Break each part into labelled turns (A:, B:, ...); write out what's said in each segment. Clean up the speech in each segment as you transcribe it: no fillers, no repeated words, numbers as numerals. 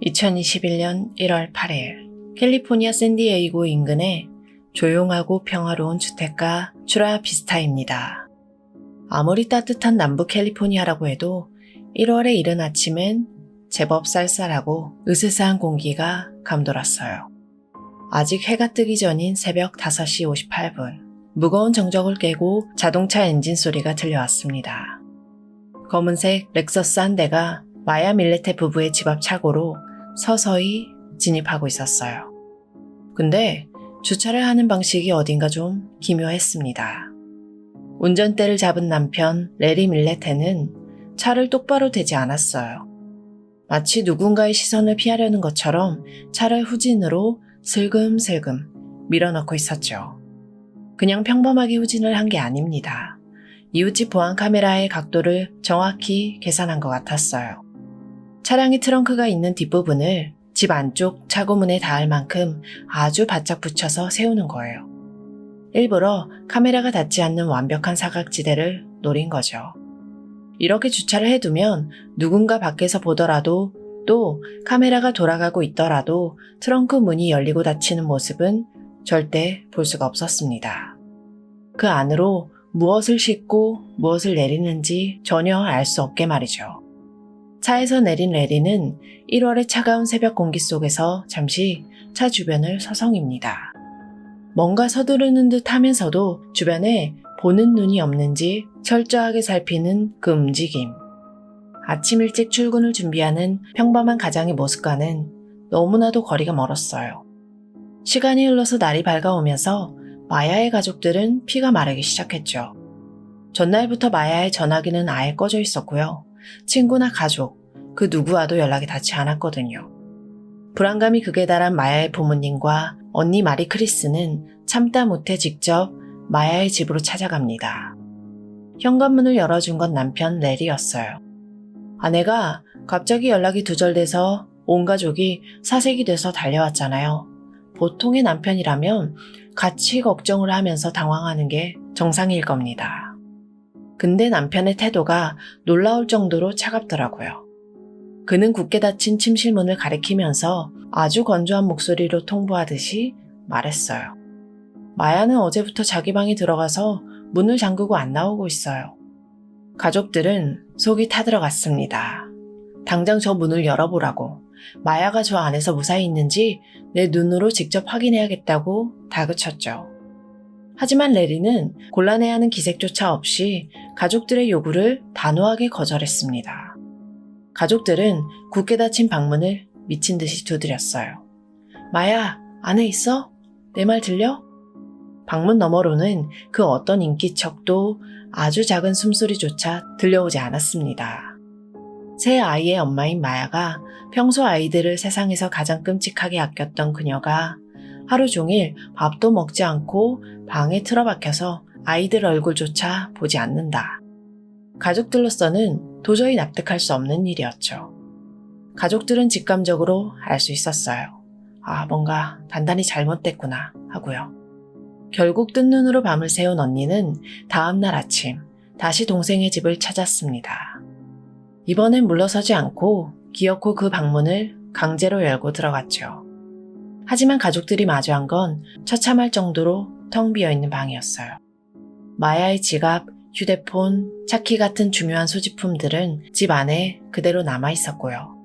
A: 2021년 1월 8일 캘리포니아 샌디에이고 인근의 조용하고 평화로운 주택가 추라비스타입니다. 아무리 따뜻한 남부 캘리포니아라고 해도 1월의 이른 아침엔 제법 쌀쌀하고 으스스한 공기가 감돌았어요. 아직 해가 뜨기 전인 새벽 5시 58분, 무거운 정적을 깨고 자동차 엔진 소리가 들려왔습니다. 검은색 렉서스 한 대가 마야 밀레테 부부의 집 앞 차고로 서서히 진입하고 있었어요. 근데 주차를 하는 방식이 어딘가 좀 기묘했습니다. 운전대를 잡은 남편 레리 밀레테는 차를 똑바로 대지 않았어요. 마치 누군가의 시선을 피하려는 것처럼 차를 후진으로 슬금슬금 밀어넣고 있었죠. 그냥 평범하게 후진을 한 게 아닙니다. 이웃집 보안 카메라의 각도를 정확히 계산한 것 같았어요. 차량의 트렁크가 있는 뒷부분을 집 안쪽 차고문에 닿을 만큼 아주 바짝 붙여서 세우는 거예요. 일부러 카메라가 닿지 않는 완벽한 사각지대를 노린 거죠. 이렇게 주차를 해두면 누군가 밖에서 보더라도 또 카메라가 돌아가고 있더라도 트렁크 문이 열리고 닫히는 모습은 절대 볼 수가 없었습니다. 그 안으로 무엇을 싣고 무엇을 내리는지 전혀 알 수 없게 말이죠. 차에서 내린 레리는 1월의 차가운 새벽 공기 속에서 잠시 차 주변을 서성입니다. 뭔가 서두르는 듯 하면서도 주변에 보는 눈이 없는지 철저하게 살피는 그 움직임. 아침 일찍 출근을 준비하는 평범한 가장의 모습과는 너무나도 거리가 멀었어요. 시간이 흘러서 날이 밝아오면서 마야의 가족들은 피가 마르기 시작했죠. 전날부터 마야의 전화기는 아예 꺼져 있었고요. 친구나 가족, 그 누구와도 연락이 닿지 않았거든요. 불안감이 극에 달한 마야의 부모님과 언니 마리 크리스는 참다 못해 직접 마야의 집으로 찾아갑니다. 현관문을 열어준 건 남편 레리였어요. 아내가 갑자기 연락이 두절돼서 온 가족이 사색이 돼서 달려왔잖아요. 보통의 남편이라면 같이 걱정을 하면서 당황하는 게 정상일 겁니다. 근데 남편의 태도가 놀라울 정도로 차갑더라고요. 그는 굳게 닫힌 침실문을 가리키면서 아주 건조한 목소리로 통보하듯이 말했어요. 마야는 어제부터 자기 방에 들어가서 문을 잠그고 안 나오고 있어요. 가족들은 속이 타들어갔습니다. 당장 저 문을 열어보라고. 마야가 저 안에서 무사히 있는지 내 눈으로 직접 확인해야겠다고 다그쳤죠. 하지만 레리는 곤란해하는 기색조차 없이 가족들의 요구를 단호하게 거절했습니다. 가족들은 굳게 닫힌 방문을 미친 듯이 두드렸어요. 마야, 안에 있어? 내 말 들려? 방문 너머로는 그 어떤 인기척도 아주 작은 숨소리조차 들려오지 않았습니다. 새 아이의 엄마인 마야가 평소 아이들을 세상에서 가장 끔찍하게 아꼈던 그녀가 하루 종일 밥도 먹지 않고 방에 틀어박혀서 아이들 얼굴조차 보지 않는다. 가족들로서는 도저히 납득할 수 없는 일이었죠. 가족들은 직감적으로 알 수 있었어요. 아, 뭔가 단단히 잘못됐구나 하고요. 결국 뜬 눈으로 밤을 새운 언니는 다음날 아침 다시 동생의 집을 찾았습니다. 이번엔 물러서지 않고 기어코 그 방문을 강제로 열고 들어갔죠. 하지만 가족들이 마주한 건 처참할 정도로 텅 비어있는 방이었어요. 마야의 지갑, 휴대폰, 차키 같은 중요한 소지품들은 집 안에 그대로 남아있었고요.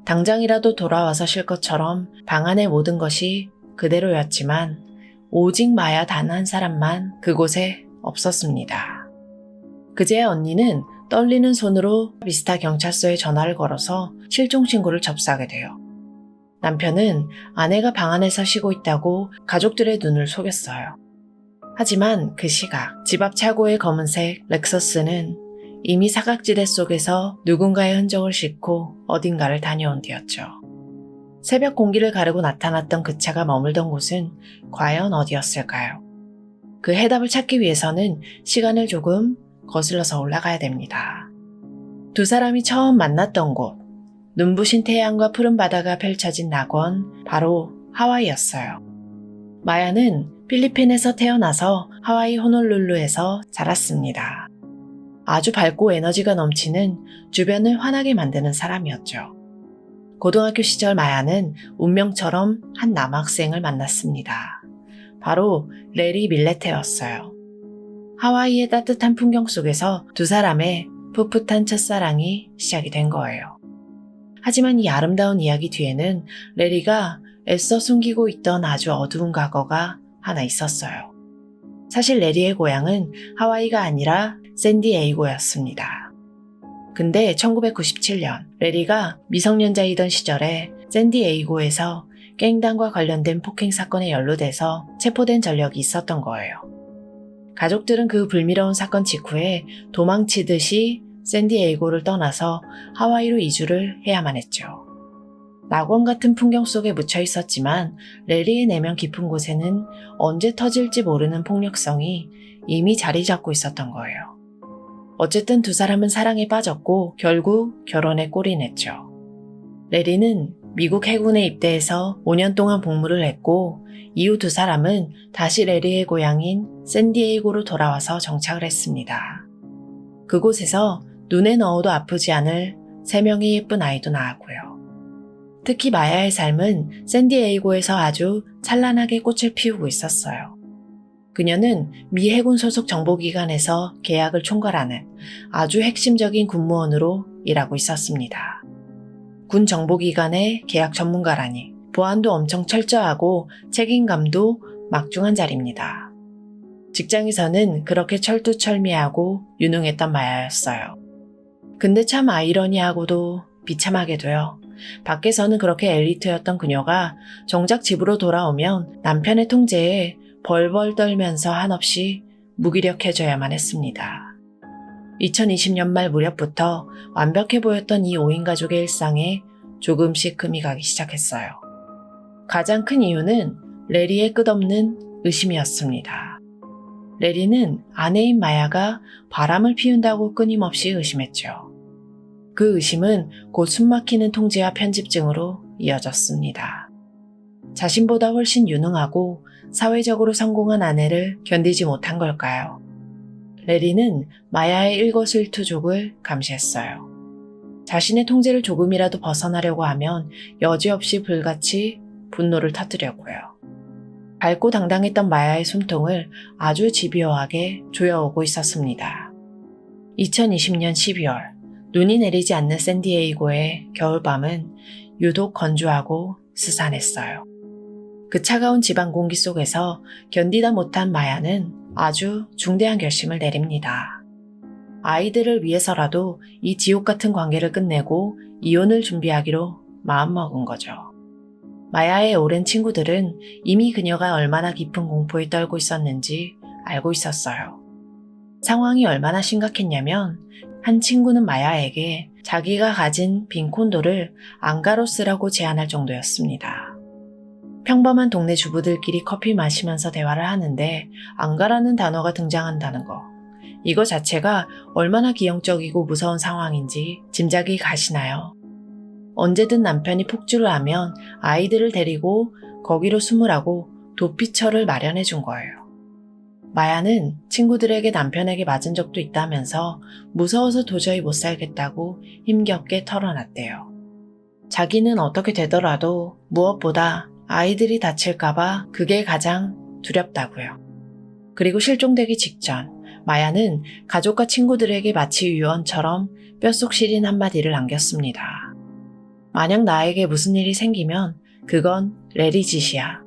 A: 당장이라도 돌아와서 쉴 것처럼 방 안의 모든 것이 그대로였지만 오직 마야 단 한 사람만 그곳에 없었습니다. 그제야 언니는 떨리는 손으로 비스타 경찰서에 전화를 걸어서 실종 신고를 접수하게 돼요. 남편은 아내가 방 안에서 쉬고 있다고 가족들의 눈을 속였어요. 하지만 그 시각 집 앞 차고의 검은색 렉서스는 이미 사각지대 속에서 누군가의 흔적을 싣고 어딘가를 다녀온 뒤였죠. 새벽 공기를 가르고 나타났던 그 차가 머물던 곳은 과연 어디였을까요? 그 해답을 찾기 위해서는 시간을 조금 거슬러서 올라가야 됩니다. 두 사람이 처음 만났던 곳, 눈부신 태양과 푸른 바다가 펼쳐진 낙원, 바로 하와이였어요. 마야는 필리핀에서 태어나서 하와이 호놀룰루에서 자랐습니다. 아주 밝고 에너지가 넘치는 주변을 환하게 만드는 사람이었죠. 고등학교 시절 마야는 운명처럼 한 남학생을 만났습니다. 바로 레리 밀레테였어요. 하와이의 따뜻한 풍경 속에서 두 사람의 풋풋한 첫사랑이 시작이 된 거예요. 하지만 이 아름다운 이야기 뒤에는 레리가 애써 숨기고 있던 아주 어두운 과거가 하나 있었어요. 사실 레리의 고향은 하와이가 아니라 샌디에이고였습니다. 근데 1997년 레리가 미성년자이던 시절에 샌디에이고에서 갱단과 관련된 폭행 사건에 연루돼서 체포된 전력이 있었던 거예요. 가족들은 그 불미러운 사건 직후에 도망치듯이 샌디에이고를 떠나서 하와이로 이주를 해야만 했죠. 낙원 같은 풍경 속에 묻혀 있었지만 레리의 내면 깊은 곳에는 언제 터질지 모르는 폭력성이 이미 자리 잡고 있었던 거예요. 어쨌든 두 사람은 사랑에 빠졌고 결국 결혼에 골인했죠. 레리는 미국 해군에 입대해서 5년 동안 복무를 했고 이후 두 사람은 다시 레리의 고향인 샌디에이고로 돌아와서 정착을 했습니다. 그곳에서 눈에 넣어도 아프지 않을 3명의 예쁜 아이도 낳았고요. 특히 마야의 삶은 샌디에이고에서 아주 찬란하게 꽃을 피우고 있었어요. 그녀는 미 해군 소속 정보기관에서 계약을 총괄하는 아주 핵심적인 군무원으로 일하고 있었습니다. 군 정보기관의 계약 전문가라니 보안도 엄청 철저하고 책임감도 막중한 자리입니다. 직장에서는 그렇게 철두철미하고 유능했던 마야였어요. 근데 참 아이러니하고도 비참하게도요. 밖에서는 그렇게 엘리트였던 그녀가 정작 집으로 돌아오면 남편의 통제에 벌벌 떨면서 한없이 무기력해져야만 했습니다. 2020년 말 무렵부터 완벽해 보였던 이 5인 가족의 일상에 조금씩 금이 가기 시작했어요. 가장 큰 이유는 레리의 끝없는 의심이었습니다. 레리는 아내인 마야가 바람을 피운다고 끊임없이 의심했죠. 그 의심은 곧 숨막히는 통제와 편집증으로 이어졌습니다. 자신보다 훨씬 유능하고 사회적으로 성공한 아내를 견디지 못한 걸까요? 레리는 마야의 일거수일투족을 감시했어요. 자신의 통제를 조금이라도 벗어나려고 하면 여지없이 불같이 분노를 터뜨렸고요. 밝고 당당했던 마야의 숨통을 아주 집요하게 조여오고 있었습니다. 2020년 12월 눈이 내리지 않는 샌디에이고의 겨울밤은 유독 건조하고 스산했어요. 그 차가운 지방 공기 속에서 견디다 못한 마야는 아주 중대한 결심을 내립니다. 아이들을 위해서라도 이 지옥 같은 관계를 끝내고 이혼을 준비하기로 마음먹은 거죠. 마야의 오랜 친구들은 이미 그녀가 얼마나 깊은 공포에 떨고 있었는지 알고 있었어요. 상황이 얼마나 심각했냐면 한 친구는 마야에게 자기가 가진 빈 콘도를 안가로 쓰라고 제안할 정도였습니다. 평범한 동네 주부들끼리 커피 마시면서 대화를 하는데 안가라는 단어가 등장한다는 거. 이거 자체가 얼마나 기형적이고 무서운 상황인지 짐작이 가시나요? 언제든 남편이 폭주를 하면 아이들을 데리고 거기로 숨으라고 도피처를 마련해 준 거예요. 마야는 친구들에게 남편에게 맞은 적도 있다면서 무서워서 도저히 못 살겠다고 힘겹게 털어놨대요. 자기는 어떻게 되더라도 무엇보다 아이들이 다칠까봐 그게 가장 두렵다고요. 그리고 실종되기 직전 마야는 가족과 친구들에게 마치 유언처럼 뼛속 시린 한마디를 남겼습니다. 만약 나에게 무슨 일이 생기면 그건 레리 짓이야.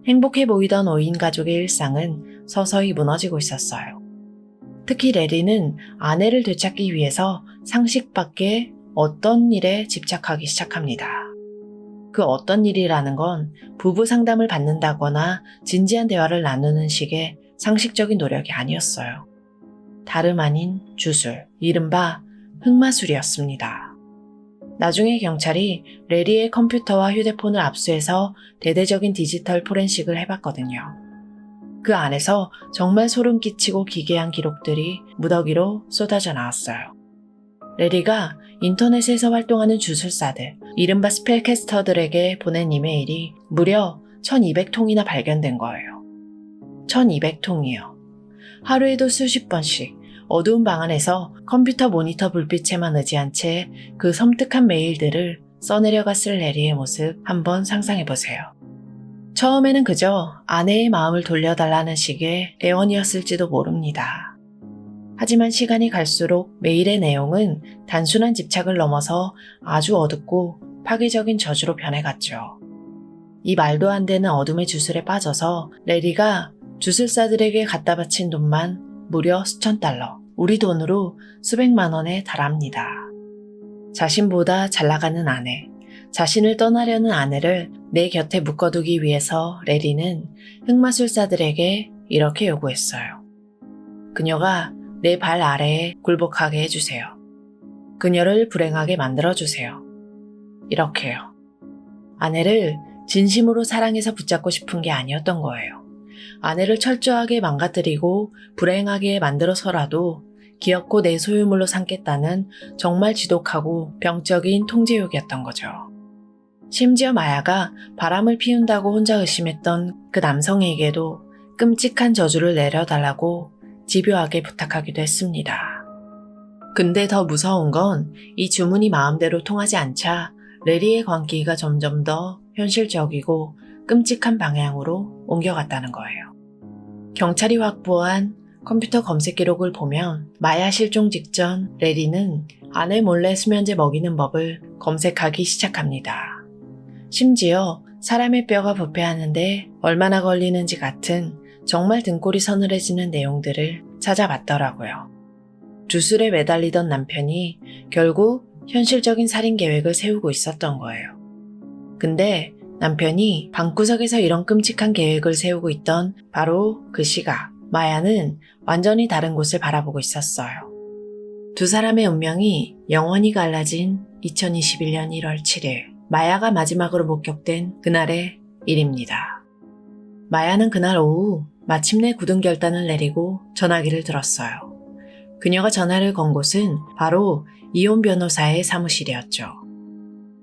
A: 행복해 보이던 5인 가족의 일상은 서서히 무너지고 있었어요. 특히 레리는 아내를 되찾기 위해서 상식 밖에 어떤 일에 집착하기 시작합니다. 그 어떤 일이라는 건 부부 상담을 받는다거나 진지한 대화를 나누는 식의 상식적인 노력이 아니었어요. 다름 아닌 주술, 이른바 흑마술이었습니다. 나중에 경찰이 레리의 컴퓨터와 휴대폰을 압수해서 대대적인 디지털 포렌식을 해봤거든요. 그 안에서 정말 소름 끼치고 기괴한 기록들이 무더기로 쏟아져 나왔어요. 레리가 인터넷에서 활동하는 주술사들, 이른바 스펠캐스터들에게 보낸 이메일이 무려 1200통이나 발견된 거예요. 1200통이요. 하루에도 수십 번씩 어두운 방 안에서 컴퓨터 모니터 불빛에만 의지한 채 그 섬뜩한 메일들을 써내려갔을 레리의 모습 한번 상상해보세요. 처음에는 그저 아내의 마음을 돌려달라는 식의 애원이었을지도 모릅니다. 하지만 시간이 갈수록 메일의 내용은 단순한 집착을 넘어서 아주 어둡고 파괴적인 저주로 변해갔죠. 이 말도 안 되는 어둠의 주술에 빠져서 레리가 주술사들에게 갖다 바친 돈만 무려 수천 달러, 우리 돈으로 수백만 원에 달합니다. 자신보다 잘 나가는 아내, 자신을 떠나려는 아내를 내 곁에 묶어두기 위해서 레리는 흑마술사들에게 이렇게 요구했어요. 그녀가 내 발 아래에 굴복하게 해주세요. 그녀를 불행하게 만들어주세요. 이렇게요. 아내를 진심으로 사랑해서 붙잡고 싶은 게 아니었던 거예요. 아내를 철저하게 망가뜨리고 불행하게 만들어서라도 기어코 내 소유물로 삼겠다는 정말 지독하고 병적인 통제욕이었던 거죠. 심지어 마야가 바람을 피운다고 혼자 의심했던 그 남성에게도 끔찍한 저주를 내려달라고 집요하게 부탁하기도 했습니다. 근데 더 무서운 건 이 주문이 마음대로 통하지 않자 레리의 광기가 점점 더 현실적이고 끔찍한 방향으로 옮겨갔다는 거예요. 경찰이 확보한 컴퓨터 검색 기록을 보면 마야 실종 직전 레리는 아내 몰래 수면제 먹이는 법을 검색하기 시작합니다. 심지어 사람의 뼈가 부패하는데 얼마나 걸리는지 같은 정말 등골이 서늘해지는 내용들을 찾아봤더라고요. 주술에 매달리던 남편이 결국 현실적인 살인 계획을 세우고 있었던 거예요. 근데 남편이 방구석에서 이런 끔찍한 계획을 세우고 있던 바로 그 시각, 마야는 완전히 다른 곳을 바라보고 있었어요. 두 사람의 운명이 영원히 갈라진 2021년 1월 7일, 마야가 마지막으로 목격된 그날의 일입니다. 마야는 그날 오후 마침내 굳은 결단을 내리고 전화기를 들었어요. 그녀가 전화를 건 곳은 바로 이혼 변호사의 사무실이었죠.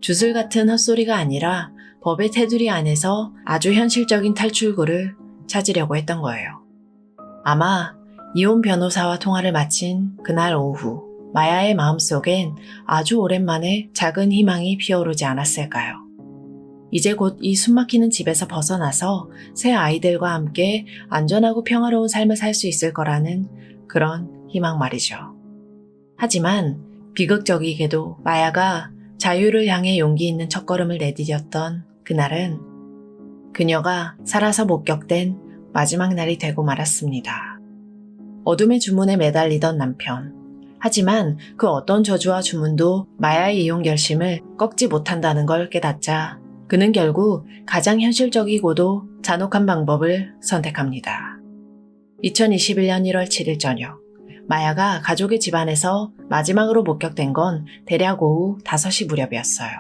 A: 주술 같은 헛소리가 아니라 법의 테두리 안에서 아주 현실적인 탈출구를 찾으려고 했던 거예요. 아마 이혼 변호사와 통화를 마친 그날 오후, 마야의 마음속엔 아주 오랜만에 작은 희망이 피어오르지 않았을까요? 이제 곧 이 숨막히는 집에서 벗어나서 새 아이들과 함께 안전하고 평화로운 삶을 살 수 있을 거라는 그런 희망 말이죠. 하지만 비극적이게도 마야가 자유를 향해 용기 있는 첫걸음을 내디뎠던 그날은 그녀가 살아서 목격된 마지막 날이 되고 말았습니다. 어둠의 주문에 매달리던 남편. 하지만 그 어떤 저주와 주문도 마야의 이혼 결심을 꺾지 못한다는 걸 깨닫자 그는 결국 가장 현실적이고도 잔혹한 방법을 선택합니다. 2021년 1월 7일 저녁, 마야가 가족의 집안에서 마지막으로 목격된 건 대략 오후 5시 무렵이었어요.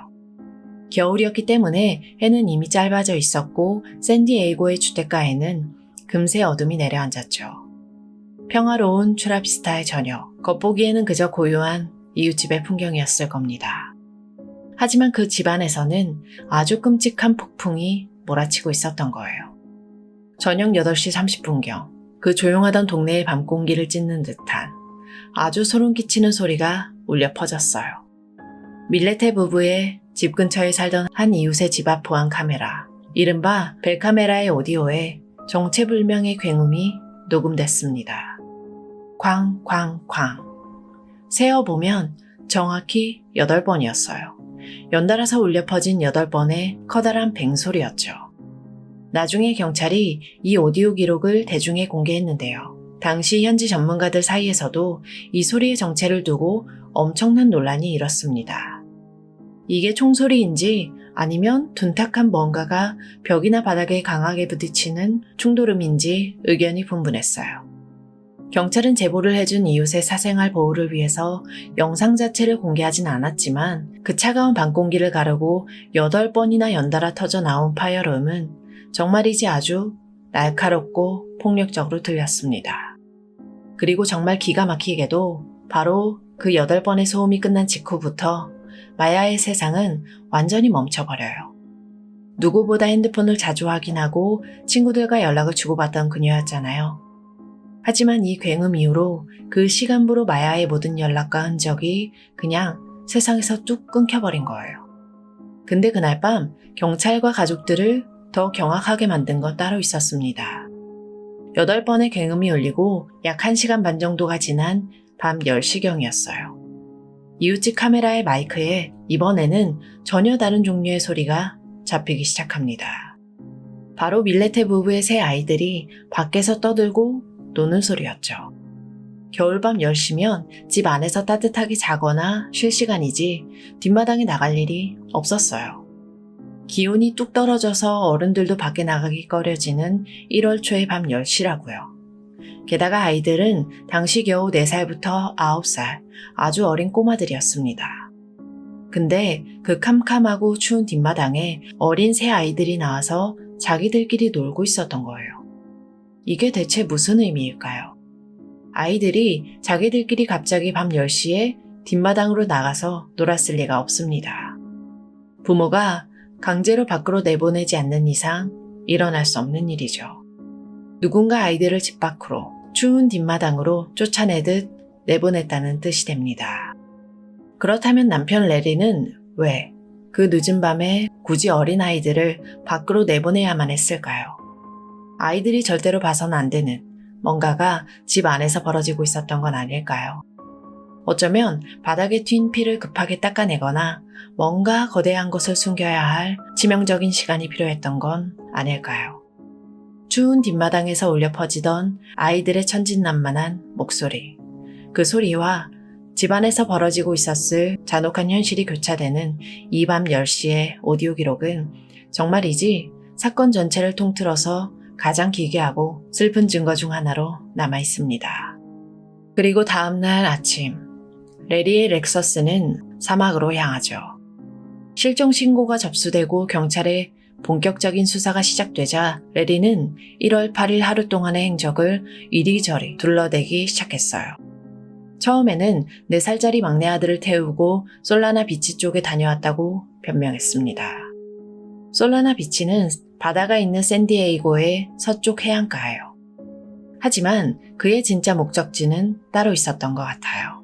A: 겨울이었기 때문에 해는 이미 짧아져 있었고 샌디에이고의 주택가에는 금세 어둠이 내려앉았죠. 평화로운 추라비스타의 저녁, 겉보기에는 그저 고요한 이웃집의 풍경이었을 겁니다. 하지만 그 집안에서는 아주 끔찍한 폭풍이 몰아치고 있었던 거예요. 저녁 8시 30분경, 그 조용하던 동네의 밤 공기를 찢는 듯한 아주 소름 끼치는 소리가 울려 퍼졌어요. 밀레테 부부의 집 근처에 살던 한 이웃의 집 앞 보안 카메라, 이른바 벨카메라의 오디오에 정체불명의 굉음이 녹음됐습니다. 쾅쾅쾅. 세어보면 정확히 8번이었어요. 연달아서 울려 퍼진 8번의 커다란 뱅소리였죠. 나중에 경찰이 이 오디오 기록을 대중에 공개했는데요. 당시 현지 전문가들 사이에서도 이 소리의 정체를 두고 엄청난 논란이 일었습니다. 이게 총소리인지 아니면 둔탁한 뭔가가 벽이나 바닥에 강하게 부딪히는 충돌음인지 의견이 분분했어요. 경찰은 제보를 해준 이웃의 사생활 보호를 위해서 영상 자체를 공개하진 않았지만 그 차가운 밤 공기를 가르고 8번이나 연달아 터져 나온 파열음은 정말이지 아주 날카롭고 폭력적으로 들렸습니다. 그리고 정말 기가 막히게도 바로 그 8번의 소음이 끝난 직후부터 마야의 세상은 완전히 멈춰버려요. 누구보다 핸드폰을 자주 확인하고 친구들과 연락을 주고받던 그녀였잖아요. 하지만 이 굉음 이후로 그 시간부로 마야의 모든 연락과 흔적이 그냥 세상에서 뚝 끊겨버린 거예요. 근데 그날 밤 경찰과 가족들을 더 경악하게 만든 건 따로 있었습니다. 8번의 굉음이 울리고 약 1시간 반 정도가 지난 밤 10시경이었어요. 이웃집 카메라의 마이크에 이번에는 전혀 다른 종류의 소리가 잡히기 시작합니다. 바로 밀레테 부부의 세 아이들이 밖에서 떠들고 노는 소리였죠. 겨울밤 10시면 집 안에서 따뜻하게 자거나 쉴 시간이지 뒷마당에 나갈 일이 없었어요. 기온이 뚝 떨어져서 어른들도 밖에 나가기 꺼려지는 1월 초의 밤 10시라고요. 게다가 아이들은 당시 겨우 4살부터 9살, 아주 어린 꼬마들이었습니다. 근데 그 캄캄하고 추운 뒷마당에 어린 새 아이들이 나와서 자기들끼리 놀고 있었던 거예요. 이게 대체 무슨 의미일까요? 아이들이 자기들끼리 갑자기 밤 10시에 뒷마당으로 나가서 놀았을 리가 없습니다. 부모가 강제로 밖으로 내보내지 않는 이상 일어날 수 없는 일이죠. 누군가 아이들을 집 밖으로 추운 뒷마당으로 쫓아내듯 내보냈다는 뜻이 됩니다. 그렇다면 남편 레리는 왜 그 늦은 밤에 굳이 어린아이들을 밖으로 내보내야만 했을까요? 아이들이 절대로 봐서는 안 되는 뭔가가 집 안에서 벌어지고 있었던 건 아닐까요? 어쩌면 바닥에 튄 피를 급하게 닦아내거나 뭔가 거대한 것을 숨겨야 할 치명적인 시간이 필요했던 건 아닐까요? 추운 뒷마당에서 울려 퍼지던 아이들의 천진난만한 목소리. 그 소리와 집안에서 벌어지고 있었을 잔혹한 현실이 교차되는 이 밤 10시의 오디오 기록은 정말이지 사건 전체를 통틀어서 가장 기괴하고 슬픈 증거 중 하나로 남아 있습니다. 그리고 다음날 아침, 레리의 렉서스는 사막으로 향하죠. 실종 신고가 접수되고 경찰의 본격적인 수사가 시작되자 레리는 1월 8일 하루 동안의 행적을 이리저리 둘러대기 시작했어요. 처음에는 4살짜리 막내 아들을 태우고 솔라나 비치 쪽에 다녀왔다고 변명했습니다. 솔라나 비치는 바다가 있는 샌디에이고의 서쪽 해안가예요. 하지만 그의 진짜 목적지는 따로 있었던 것 같아요.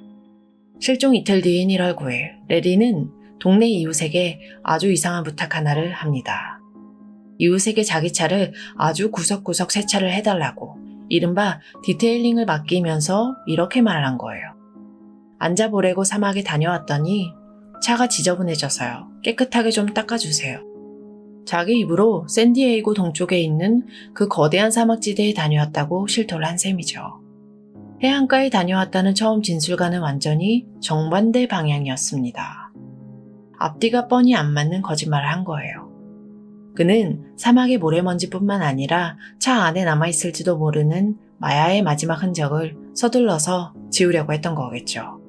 A: 실종 이틀 뒤인 1월 9일, 레리는 동네 이웃에게 아주 이상한 부탁 하나를 합니다. 이웃에게 자기 차를 아주 구석구석 세차를 해달라고 이른바 디테일링을 맡기면서 이렇게 말을 한 거예요. 앉아보려고 사막에 다녀왔더니 차가 지저분해져서요. 깨끗하게 좀 닦아주세요. 자기 입으로 샌디에이고 동쪽에 있는 그 거대한 사막지대에 다녀왔다고 실토를 한 셈이죠. 해안가에 다녀왔다는 처음 진술과는 완전히 정반대 방향이었습니다. 앞뒤가 뻔히 안 맞는 거짓말을 한 거예요. 그는 사막의 모래먼지뿐만 아니라 차 안에 남아있을지도 모르는 마야의 마지막 흔적을 서둘러서 지우려고 했던 거겠죠.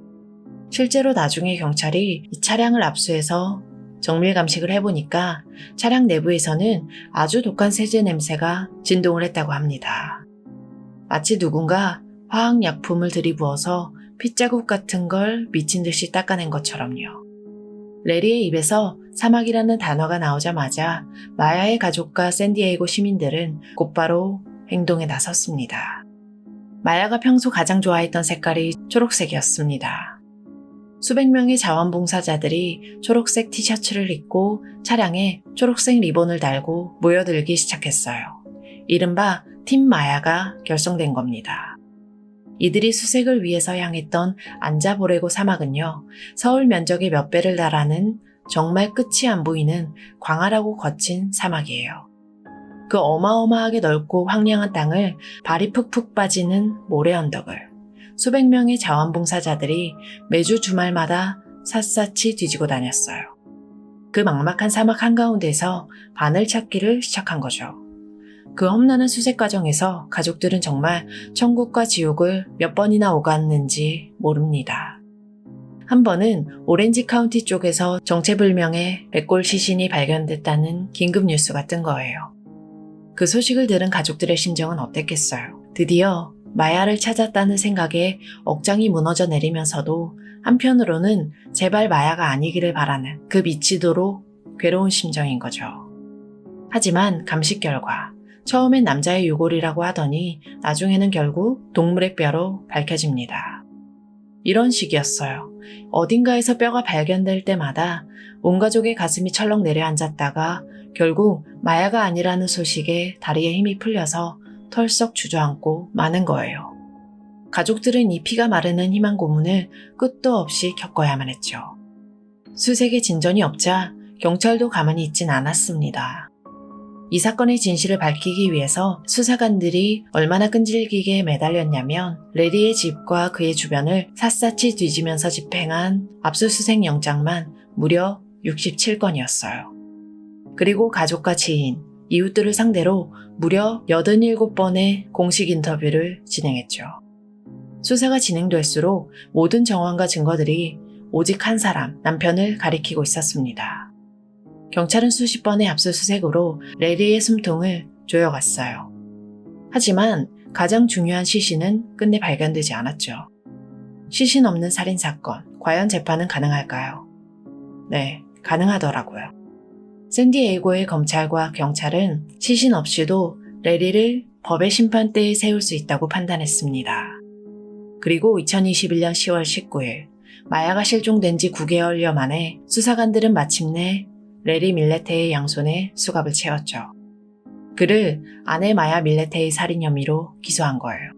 A: 실제로 나중에 경찰이 이 차량을 압수해서 정밀 감식을 해보니까 차량 내부에서는 아주 독한 세제 냄새가 진동을 했다고 합니다. 마치 누군가 화학약품을 들이부어서 핏자국 같은 걸 미친 듯이 닦아낸 것처럼요. 레리의 입에서 사막이라는 단어가 나오자마자 마야의 가족과 샌디에이고 시민들은 곧바로 행동에 나섰습니다. 마야가 평소 가장 좋아했던 색깔이 초록색이었습니다. 수백 명의 자원봉사자들이 초록색 티셔츠를 입고 차량에 초록색 리본을 달고 모여들기 시작했어요. 이른바 팀 마야가 결성된 겁니다. 이들이 수색을 위해서 향했던 안자보레고 사막은요, 서울 면적의 몇 배를 달하는 정말 끝이 안 보이는 광활하고 거친 사막이에요. 그 어마어마하게 넓고 황량한 땅을 발이 푹푹 빠지는 모래 언덕을 수백 명의 자원봉사자들이 매주 주말마다 샅샅이 뒤지고 다녔어요. 그 막막한 사막 한가운데서 바늘 찾기를 시작한 거죠. 그 험난한 수색 과정에서 가족들은 정말 천국과 지옥을 몇 번이나 오갔는지 모릅니다. 한 번은 오렌지 카운티 쪽에서 정체불명의 백골 시신이 발견됐다는 긴급 뉴스가 뜬 거예요. 그 소식을 들은 가족들의 심정은 어땠겠어요. 드디어 마야를 찾았다는 생각에 억장이 무너져 내리면서도 한편으로는 제발 마야가 아니기를 바라는 그 미치도록 괴로운 심정인 거죠. 하지만 감식 결과 처음엔 남자의 유골이라고 하더니 나중에는 결국 동물의 뼈로 밝혀집니다. 이런 식이었어요. 어딘가에서 뼈가 발견될 때마다 온 가족의 가슴이 철렁 내려앉았다가 결국 마야가 아니라는 소식에 다리에 힘이 풀려서 털썩 주저앉고 마는 거예요. 가족들은 이 피가 마르는 희망 고문을 끝도 없이 겪어야만 했죠. 수색에 진전이 없자 경찰도 가만히 있진 않았습니다. 이 사건의 진실을 밝히기 위해서 수사관들이 얼마나 끈질기게 매달렸냐면 레리의 집과 그의 주변을 샅샅이 뒤지면서 집행한 압수수색 영장만 무려 67건이었어요. 그리고 가족과 지인, 이웃들을 상대로 무려 87번의 공식 인터뷰를 진행했죠. 수사가 진행될수록 모든 정황과 증거들이 오직 한 사람, 남편을 가리키고 있었습니다. 경찰은 수십 번의 압수수색으로 레리의 숨통을 조여갔어요. 하지만 가장 중요한 시신은 끝내 발견되지 않았죠. 시신 없는 살인사건, 과연 재판은 가능할까요? 네, 가능하더라고요. 샌디에이고의 검찰과 경찰은 시신 없이도 레리를 법의 심판대에 세울 수 있다고 판단했습니다. 그리고 2021년 10월 19일, 마야가 실종된 지 9개월여 만에 수사관들은 마침내 레리 밀레테의 양손에 수갑을 채웠죠. 그를 아내 마야 밀레테의 살인 혐의로 기소한 거예요.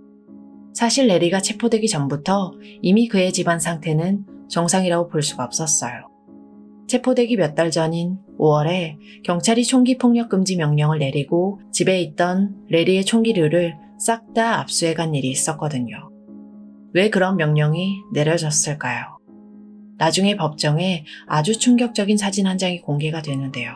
A: 사실 레리가 체포되기 전부터 이미 그의 집안 상태는 정상이라고 볼 수가 없었어요. 체포되기 몇 달 전인 5월에 경찰이 총기 폭력 금지 명령을 내리고 집에 있던 레리의 총기류를 싹 다 압수해간 일이 있었거든요. 왜 그런 명령이 내려졌을까요? 나중에 법정에 아주 충격적인 사진 한 장이 공개가 되는데요.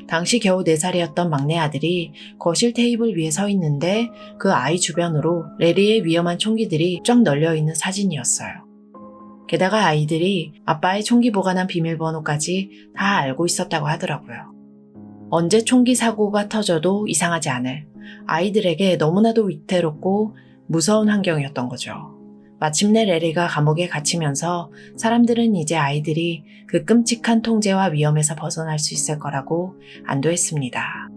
A: 당시 겨우 4살이었던 막내 아들이 거실 테이블 위에 서 있는데 그 아이 주변으로 레리의 위험한 총기들이 쫙 널려 있는 사진이었어요. 게다가 아이들이 아빠의 총기 보관한 비밀번호까지 다 알고 있었다고 하더라고요. 언제 총기 사고가 터져도 이상하지 않을 아이들에게 너무나도 위태롭고 무서운 환경이었던 거죠. 마침내 레리가 감옥에 갇히면서 사람들은 이제 아이들이 그 끔찍한 통제와 위험에서 벗어날 수 있을 거라고 안도했습니다.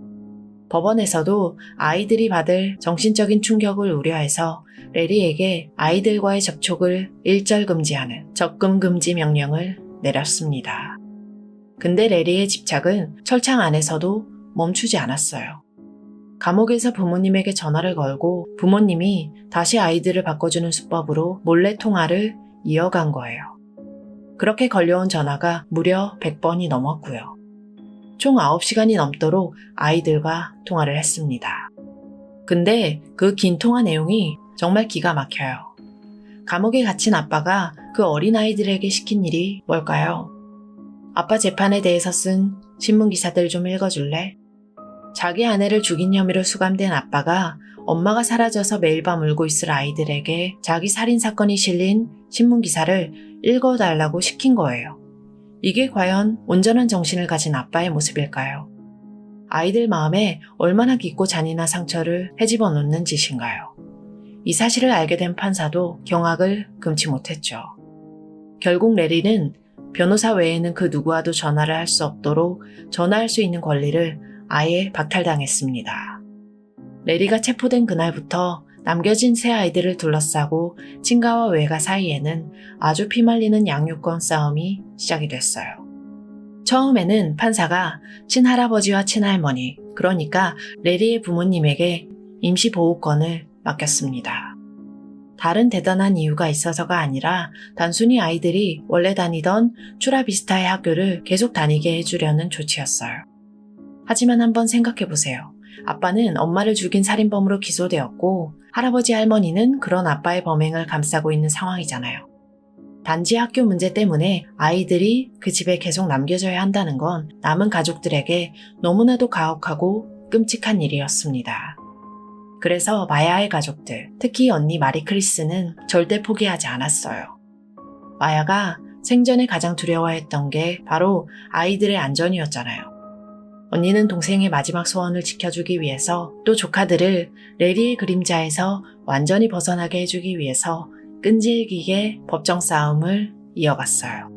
A: 법원에서도 아이들이 받을 정신적인 충격을 우려해서 레리에게 아이들과의 접촉을 일절 금지하는 적금 금지 명령을 내렸습니다. 근데 레리의 집착은 철창 안에서도 멈추지 않았어요. 감옥에서 부모님에게 전화를 걸고 부모님이 다시 아이들을 바꿔주는 수법으로 몰래 통화를 이어간 거예요. 그렇게 걸려온 전화가 무려 100번이 넘었고요. 총 9시간이 넘도록 아이들과 통화를 했습니다. 근데 그 긴 통화 내용이 정말 기가 막혀요. 감옥에 갇힌 아빠가 그 어린아이들에게 시킨 일이 뭘까요? 아빠 재판에 대해서 쓴 신문기사들 좀 읽어줄래? 자기 아내를 죽인 혐의로 수감된 아빠가 엄마가 사라져서 매일 밤 울고 있을 아이들에게 자기 살인사건이 실린 신문기사를 읽어달라고 시킨 거예요. 이게 과연 온전한 정신을 가진 아빠의 모습일까요? 아이들 마음에 얼마나 깊고 잔인한 상처를 헤집어 놓는 짓인가요? 이 사실을 알게 된 판사도 경악을 금치 못했죠. 결국 레리는 변호사 외에는 그 누구와도 전화를 할 수 없도록 전화할 수 있는 권리를 아예 박탈당했습니다. 레리가 체포된 그날부터 남겨진 세 아이들을 둘러싸고 친가와 외가 사이에는 아주 피말리는 양육권 싸움이 시작이 됐어요. 처음에는 판사가 친할아버지와 친할머니, 그러니까 레리의 부모님에게 임시보호권을 맡겼습니다. 다른 대단한 이유가 있어서가 아니라 단순히 아이들이 원래 다니던 추라비스타의 학교를 계속 다니게 해주려는 조치였어요. 하지만 한번 생각해보세요. 아빠는 엄마를 죽인 살인범으로 기소되었고 할아버지 할머니는 그런 아빠의 범행을 감싸고 있는 상황이잖아요. 단지 학교 문제 때문에 아이들이 그 집에 계속 남겨져야 한다는 건 남은 가족들에게 너무나도 가혹하고 끔찍한 일이었습니다. 그래서 마야의 가족들, 특히 언니 마리크리스는 절대 포기하지 않았어요. 마야가 생전에 가장 두려워했던 게 바로 아이들의 안전이었잖아요. 언니는 동생의 마지막 소원을 지켜주기 위해서 또 조카들을 레리의 그림자에서 완전히 벗어나게 해주기 위해서 끈질기게 법정 싸움을 이어갔어요.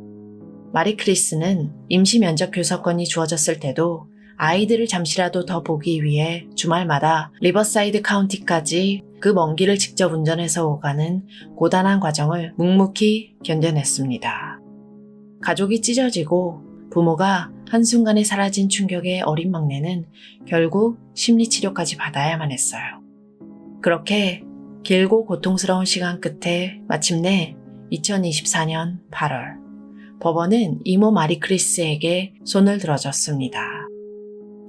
A: 마리크리스는 임시 면접 교섭권이 주어졌을 때도 아이들을 잠시라도 더 보기 위해 주말마다 리버사이드 카운티까지 그 먼 길을 직접 운전해서 오가는 고단한 과정을 묵묵히 견뎌냈습니다. 가족이 찢어지고 부모가 한순간에 사라진 충격에 어린 막내는 결국 심리치료까지 받아야만 했어요. 그렇게 길고 고통스러운 시간 끝에 마침내 2024년 8월 법원은 이모 마리 크리스에게 손을 들어줬습니다.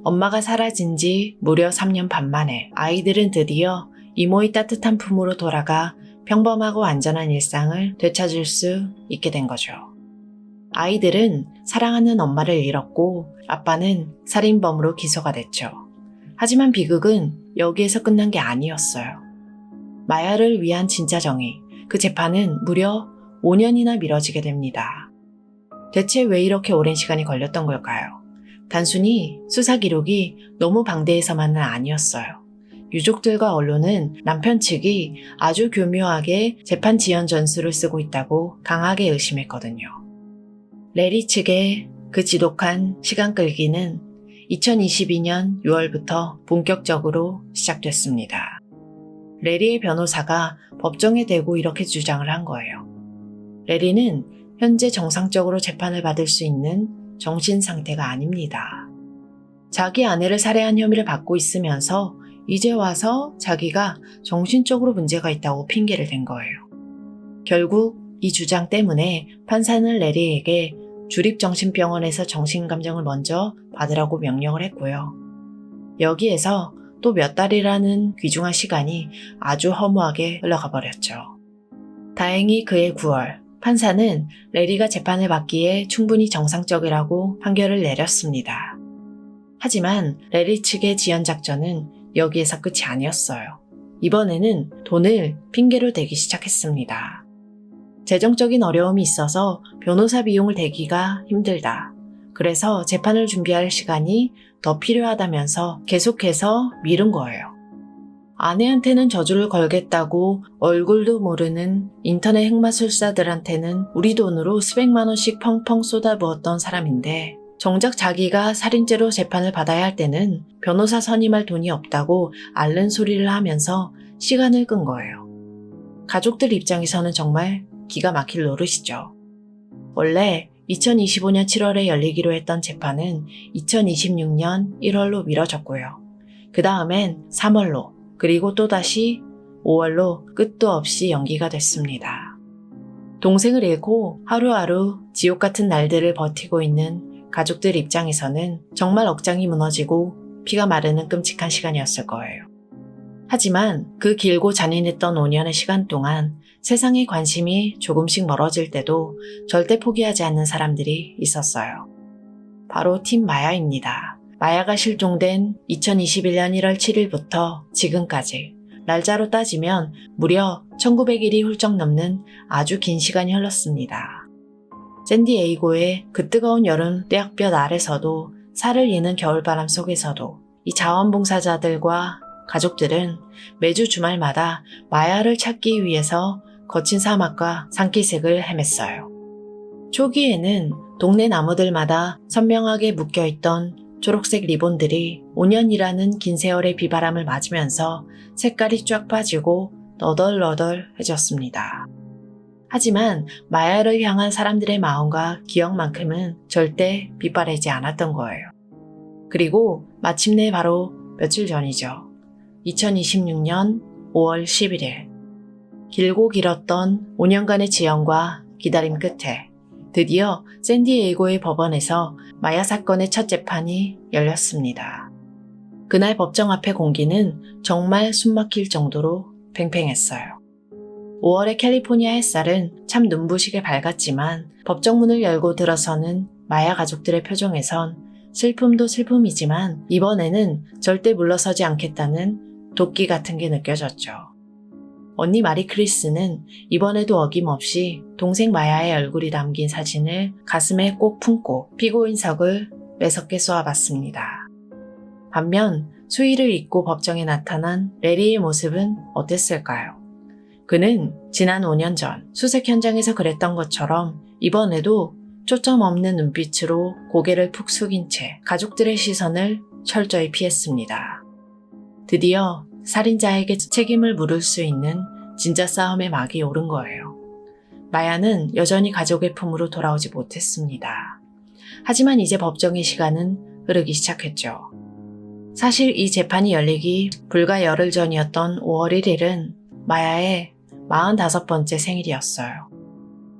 A: 엄마가 사라진 지 무려 3년 반 만에 아이들은 드디어 이모의 따뜻한 품으로 돌아가 평범하고 안전한 일상을 되찾을 수 있게 된 거죠. 아이들은 사랑하는 엄마를 잃었고 아빠는 살인범으로 기소가 됐죠. 하지만 비극은 여기에서 끝난 게 아니었어요. 마야를 위한 진짜 정의, 그 재판은 무려 5년이나 미뤄지게 됩니다. 대체 왜 이렇게 오랜 시간이 걸렸던 걸까요? 단순히 수사 기록이 너무 방대해서만은 아니었어요. 유족들과 언론은 남편 측이 아주 교묘하게 재판 지연 전술을 쓰고 있다고 강하게 의심했거든요. 레리 측의 그 지독한 시간 끌기는 2022년 6월부터 본격적으로 시작됐습니다. 레리의 변호사가 법정에 대고 이렇게 주장을 한 거예요. 레리는 현재 정상적으로 재판을 받을 수 있는 정신 상태가 아닙니다. 자기 아내를 살해한 혐의를 받고 있으면서 이제 와서 자기가 정신적으로 문제가 있다고 핑계를 댄 거예요. 결국 이 주장 때문에 판사는 레리에게 주립정신병원에서 정신감정을 먼저 받으라고 명령을 했고요. 여기에서 또 몇 달이라는 귀중한 시간이 아주 허무하게 흘러가 버렸죠. 다행히 그해 9월 판사는 레리가 재판을 받기에 충분히 정상적이라고 판결을 내렸습니다. 하지만 레리 측의 지연 작전은 여기에서 끝이 아니었어요. 이번에는 돈을 핑계로 대기 시작했습니다. 재정적인 어려움이 있어서 변호사 비용을 대기가 힘들다. 그래서 재판을 준비할 시간이 더 필요하다면서 계속해서 미룬 거예요. 아내한테는 저주를 걸겠다고 얼굴도 모르는 인터넷 흑마술사들한테는 우리 돈으로 수백만 원씩 펑펑 쏟아부었던 사람인데 정작 자기가 살인죄로 재판을 받아야 할 때는 변호사 선임할 돈이 없다고 앓는 소리를 하면서 시간을 끈 거예요. 가족들 입장에서는 정말 기가 막힐 노릇이죠. 원래 2025년 7월에 열리기로 했던 재판은 2026년 1월로 미뤄졌고요. 그 다음엔 3월로 그리고 또다시 5월로 끝도 없이 연기가 됐습니다. 동생을 잃고 하루하루 지옥 같은 날들을 버티고 있는 가족들 입장에서는 정말 억장이 무너지고 피가 마르는 끔찍한 시간이었을 거예요. 하지만 그 길고 잔인했던 5년의 시간 동안 세상의 관심이 조금씩 멀어질 때도 절대 포기하지 않는 사람들이 있었어요. 바로 팀 마야입니다. 마야가 실종된 2021년 1월 7일부터 지금까지 날짜로 따지면 무려 1900일이 훌쩍 넘는 아주 긴 시간이 흘렀습니다. 샌디에이고의 그 뜨거운 여름 떼약볕 아래서도 살을 이는 겨울바람 속에서도 이 자원봉사자들과 가족들은 매주 주말마다 마야를 찾기 위해서 거친 사막과 산기슭을 헤맸어요. 초기에는 동네 나무들마다 선명하게 묶여있던 초록색 리본들이 5년이라는 긴 세월의 비바람을 맞으면서 색깔이 쫙 빠지고 너덜너덜해졌습니다. 하지만 마야를 향한 사람들의 마음과 기억만큼은 절대 빛바래지 않았던 거예요. 그리고 마침내 바로 며칠 전이죠. 2026년 5월 11일. 길고 길었던 5년간의 지연과 기다림 끝에 드디어 샌디에이고의 법원에서 마야 사건의 첫 재판이 열렸습니다. 그날 법정 앞의 공기는 정말 숨막힐 정도로 팽팽했어요. 5월의 캘리포니아 햇살은 참 눈부시게 밝았지만 법정 문을 열고 들어서는 마야 가족들의 표정에선 슬픔도 슬픔이지만 이번에는 절대 물러서지 않겠다는 도끼 같은 게 느껴졌죠. 언니 마리 크리스는 이번에도 어김없이 동생 마야의 얼굴이 담긴 사진을 가슴에 꼭 품고 피고인석을 매섭게 쏘아봤습니다. 반면 수의를 입고 법정에 나타난 레리의 모습은 어땠을까요? 그는 지난 5년 전 수색 현장에서 그랬던 것처럼 이번에도 초점 없는 눈빛으로 고개를 푹 숙인 채 가족들의 시선을 철저히 피했습니다. 드디어 살인자에게 책임을 물을 수 있는 진짜 싸움의 막이 오른 거예요. 마야는 여전히 가족의 품으로 돌아오지 못했습니다. 하지만 이제 법정의 시간은 흐르기 시작했죠. 사실 이 재판이 열리기 불과 열흘 전이었던 5월 1일은 마야의 45번째 생일이었어요.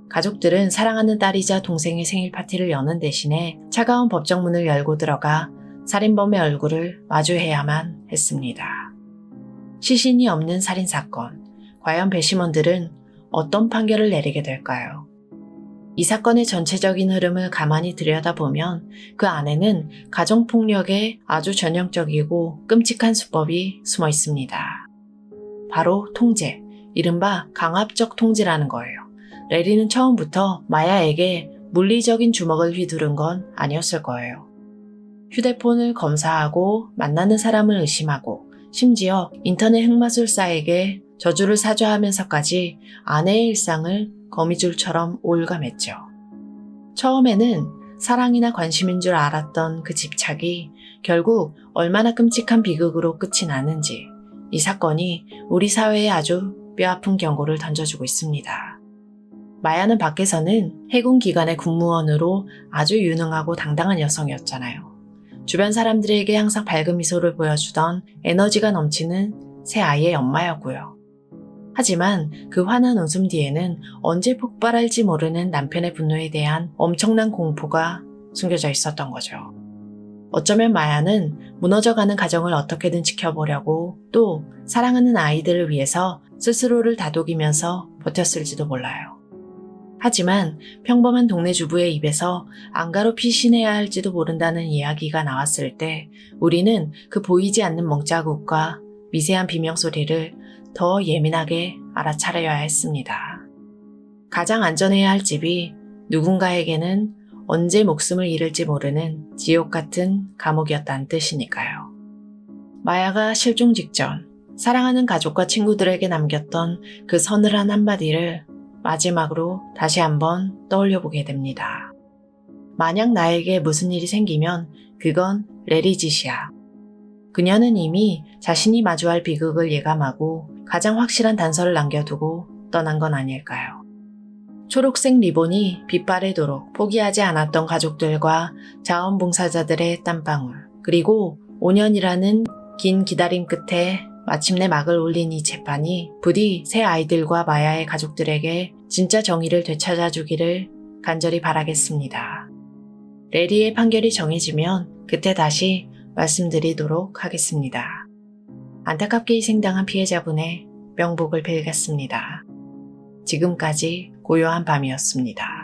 A: 가족들은 사랑하는 딸이자 동생의 생일 파티를 여는 대신에 차가운 법정 문을 열고 들어가 살인범의 얼굴을 마주해야만 했습니다. 시신이 없는 살인사건, 과연 배심원들은 어떤 판결을 내리게 될까요? 이 사건의 전체적인 흐름을 가만히 들여다보면 그 안에는 가정폭력의 아주 전형적이고 끔찍한 수법이 숨어 있습니다. 바로 통제, 이른바 강압적 통제라는 거예요. 레리는 처음부터 마야에게 물리적인 주먹을 휘두른 건 아니었을 거예요. 휴대폰을 검사하고 만나는 사람을 의심하고 심지어 인터넷 흑마술사에게 저주를 사죄하면서까지 아내의 일상을 거미줄처럼 올감했죠. 처음에는 사랑이나 관심인 줄 알았던 그 집착이 결국 얼마나 끔찍한 비극으로 끝이 나는지 이 사건이 우리 사회에 아주 뼈아픈 경고를 던져주고 있습니다. 마야는 밖에서는 해군 기관의 군무원으로 아주 유능하고 당당한 여성이었잖아요. 주변 사람들에게 항상 밝은 미소를 보여주던 에너지가 넘치는 새 아이의 엄마였고요. 하지만 그 환한 웃음 뒤에는 언제 폭발할지 모르는 남편의 분노에 대한 엄청난 공포가 숨겨져 있었던 거죠. 어쩌면 마야는 무너져가는 가정을 어떻게든 지켜보려고 또 사랑하는 아이들을 위해서 스스로를 다독이면서 버텼을지도 몰라요. 하지만 평범한 동네 주부의 입에서 안가로 피신해야 할지도 모른다는 이야기가 나왔을 때 우리는 그 보이지 않는 멍자국과 미세한 비명소리를 더 예민하게 알아차려야 했습니다. 가장 안전해야 할 집이 누군가에게는 언제 목숨을 잃을지 모르는 지옥 같은 감옥이었다는 뜻이니까요. 마야가 실종 직전 사랑하는 가족과 친구들에게 남겼던 그 서늘한 한마디를 마지막으로 다시 한번 떠올려보게 됩니다. 만약 나에게 무슨 일이 생기면 그건 레리 짓이야. 그녀는 이미 자신이 마주할 비극을 예감하고 가장 확실한 단서를 남겨두고 떠난 건 아닐까요? 초록색 리본이 빛바래도록 포기하지 않았던 가족들과 자원봉사자들의 땀방울, 그리고 5년이라는 긴 기다림 끝에 마침내 막을 올린 이 재판이 부디 새 아이들과 마야의 가족들에게 진짜 정의를 되찾아주기를 간절히 바라겠습니다. 레리의 판결이 정해지면 그때 다시 말씀드리도록 하겠습니다. 안타깝게 희생당한 피해자분의 명복을 빌겠습니다. 지금까지 고요한 밤이었습니다.